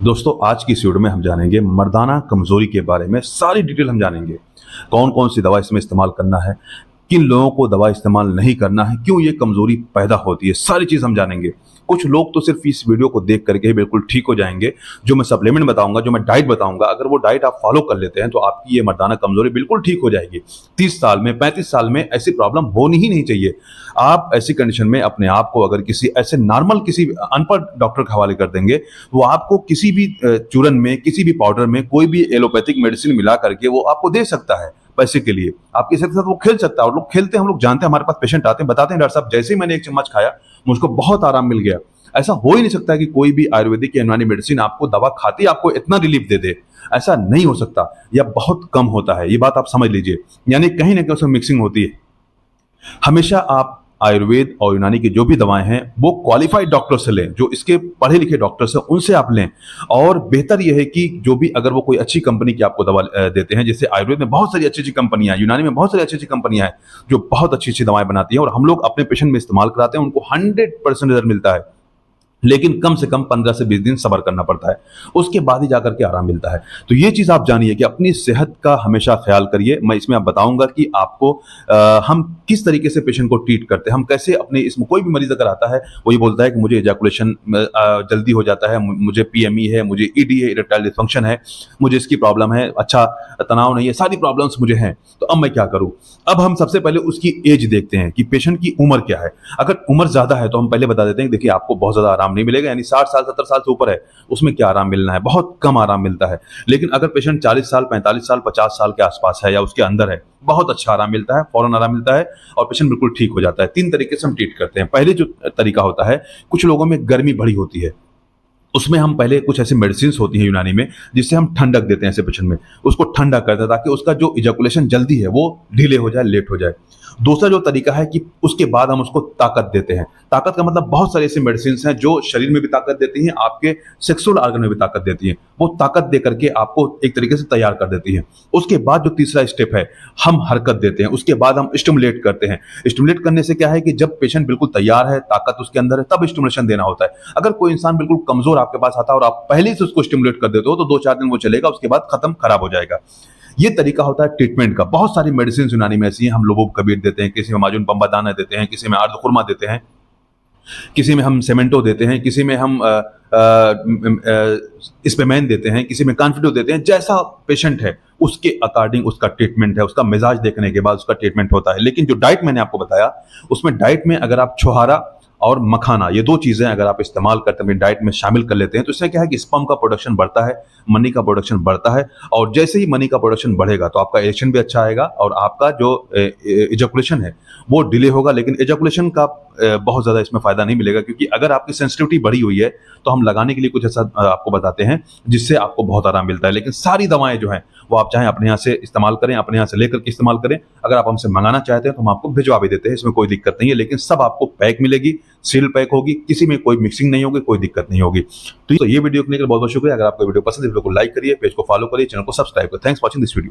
दोस्तों आज की इस वीडियो में हम जानेंगे मर्दाना कमजोरी के बारे में। सारी डिटेल हम जानेंगे, कौन कौन सी दवा इसमें इस्तेमाल करना है, किन लोगों को दवा इस्तेमाल नहीं करना है, क्यों ये कमजोरी पैदा होती है, सारी चीज हम जानेंगे। कुछ लोग तो सिर्फ इस वीडियो को देख करके ही बिल्कुल ठीक हो जाएंगे। जो मैं सप्लीमेंट बताऊंगा, जो मैं डाइट बताऊंगा, अगर वो डाइट आप फॉलो कर लेते हैं तो आपकी ये मर्दाना कमजोरी बिल्कुल ठीक हो जाएगी। 30 साल में 35 साल में ऐसी प्रॉब्लम होनी ही नहीं चाहिए। आप ऐसी कंडीशन में अपने आप को अगर किसी ऐसे नॉर्मल किसी अनपढ़ डॉक्टर के हवाले कर देंगे, वो आपको किसी भी चूरन में, किसी भी पाउडर में कोई भी एलोपैथिक मेडिसिन मिला करके वो आपको दे सकता है पैसे के लिए। आपके साथ वो खेल सकता है और लोग खेलते हैं। हम लोग जानते हैं, हमारे पास पेशेंट आते हैं, बताते हैं डॉक्टर साहब जैसे ही मैंने एक चम्मच खाया मुझको बहुत आराम मिल गया। ऐसा हो ही नहीं सकता कि कोई भी आयुर्वेदिक या यूनानी मेडिसिन आपको दवा खाती आपको इतना रिलीफ दे दे। ऐसा नहीं हो सकता, या बहुत कम होता है। ये बात आप समझ लीजिए, यानी कहीं ना कहीं उसमें मिक्सिंग होती है। हमेशा आप आयुर्वेद और यूनानी की जो भी दवाएं हैं वो क्वालिफाइड डॉक्टर से लें, जो इसके पढ़े लिखे डॉक्टर से, उनसे आप लें। और बेहतर यह है कि जो भी अगर वो कोई अच्छी कंपनी की आपको दवा देते हैं, जैसे आयुर्वेद में बहुत सारी अच्छी अच्छी कंपनियां, यूनानी में बहुत सारी अच्छी अच्छी कंपनियां हैं जो बहुत अच्छी अच्छी दवाएं बनाती हैं और हम लोग अपने पेशेंट में इस्तेमाल कराते हैं, उनको 100% रिजल्ट मिलता है। लेकिन कम से कम 15 से 20 दिन सब्र करना पड़ता है, उसके बाद ही जाकर के आराम मिलता है। तो ये चीज़ आप जानिए कि अपनी सेहत का हमेशा ख्याल करिए। मैं इसमें आप बताऊंगा कि आपको हम किस तरीके से पेशेंट को ट्रीट करते हैं। हम कैसे अपने इसमें, कोई भी मरीज अगर आता है वो ये बोलता है कि मुझे इजैकुलेशन जल्दी हो जाता है, मुझे पीएमई है, मुझे ईडी है, इरेक्टाइल डिसफंक्शन है, मुझे इसकी प्रॉब्लम है, अच्छा तनाव नहीं है, सारी प्रॉब्लम्स मुझे हैं, तो अब मैं क्या करूं। अब हम सबसे पहले उसकी एज देखते हैं कि पेशेंट की उम्र क्या है। अगर उम्र ज्यादा है तो हम पहले बता देते हैं कि देखिए आपको बहुत ज्यादा आराम नहीं मिलेगा, यानी 60 साल 70 साल से ऊपर है उसमें क्या आराम मिलना है, बहुत कम आराम मिलता है। लेकिन अगर पेशेंट 40 साल 45 साल 50 साल के आसपास है या उसके अंदर है, बहुत अच्छा आराम मिलता है, फौरन आराम मिलता है और पेशेंट बिल्कुल ठीक हो जाता है। 3 तरीके से हम ट्रीट करते हैं। पहले जो तरीका होता है, कुछ लोगों में गर्मी बड़ी होती है, उसमें हम पहले कुछ ऐसी मेडिसिन होती हैं यूनानी में जिससे हम ठंडक देते हैं ऐसे पेशेंट में, उसको ठंडा करते हैं ताकि उसका जो इजैकुलेशन जल्दी है वो डिले हो जाए, लेट हो जाए। दूसरा जो तरीका है कि उसके बाद हम उसको ताकत देते हैं। ताकत का मतलब बहुत सारी ऐसी मेडिसिन हैं जो शरीर में भी ताकत देती हैं, आपके सेक्सुअल ऑर्गन में भी ताकत देती हैं। वो ताकत दे करके आपको एक तरीके से तैयार कर देती हैं। उसके बाद जो तीसरा स्टेप है, हम हरकत देते हैं। उसके बाद हम स्टिमुलेट करते हैं। स्टिमुलेट करने से क्या है कि जब पेशेंट बिल्कुल तैयार है, ताकत उसके अंदर है, तब स्टिमुलेशन देना होता है। अगर कोई इंसान बिल्कुल कमजोर आपके पास आता है और आप पहले से उसको स्टिमुलेट कर देते हो तो 2-4 दिन वो चलेगा, उसके बाद खत्म, खराब हो जाएगा। ये तरीका होता है ट्रीटमेंट का। बहुत सारी मेडिसिन यूनानी में ऐसी हैं, हम लोगों को कबीर देते हैं, किसी में माजून पंबादाना देते हैं, किसी में आर्द खुरमा देते हैं, किसी में हम सेमेंटो देते हैं, किसी में हम स्पेमैन देते हैं, किसी में कॉन्फिडो देते हैं। जैसा पेशेंट है उसके अकॉर्डिंग उसका ट्रीटमेंट है, उसका मिजाज देखने के बाद उसका ट्रीटमेंट होता है। लेकिन जो डाइट मैंने आपको बताया, उसमें डाइट में अगर आप छुहारा और मखाना, ये 2 चीजें अगर आप इस्तेमाल करते हैं, अपनी डाइट में शामिल कर लेते हैं, तो इससे क्या है कि स्पर्म का प्रोडक्शन बढ़ता है, मनी का प्रोडक्शन बढ़ता है। और जैसे ही मनी का प्रोडक्शन बढ़ेगा तो आपका इरेक्शन भी अच्छा आएगा और आपका जो इजैकुलेशन है वो डिले होगा। लेकिन इजैकुलेशन का बहुत ज्यादा इसमें फायदा नहीं मिलेगा, क्योंकि अगर आपकी सेंसिटिविटी बढ़ी हुई है तो हम लगाने के लिए कुछ ऐसा आपको बताते हैं जिससे आपको बहुत आराम मिलता है। लेकिन सारी दवाएं जो हैं वो आप चाहें अपने यहाँ से इस्तेमाल करें, अपने यहाँ से लेकर के इस्तेमाल करें। अगर आप हमसे मंगाना चाहते हैं तो हम आपको भिजवा भी देते हैं, इसमें कोई दिक्कत नहीं है। लेकिन सब आपको पैक मिलेगी, सील पैक होगी, किसी में कोई मिक्सिंग नहीं होगी, कोई दिक्कत नहीं होगी। तो ये वीडियो देखने के लिए बहुत बहुत शुक्रिया। अगर आपको वीडियो पसंद है, वीडियो को लाइक करिए, पेज को फॉलो करिए, चैनल को सब्सक्राइब करिए। Thanks for watching this video.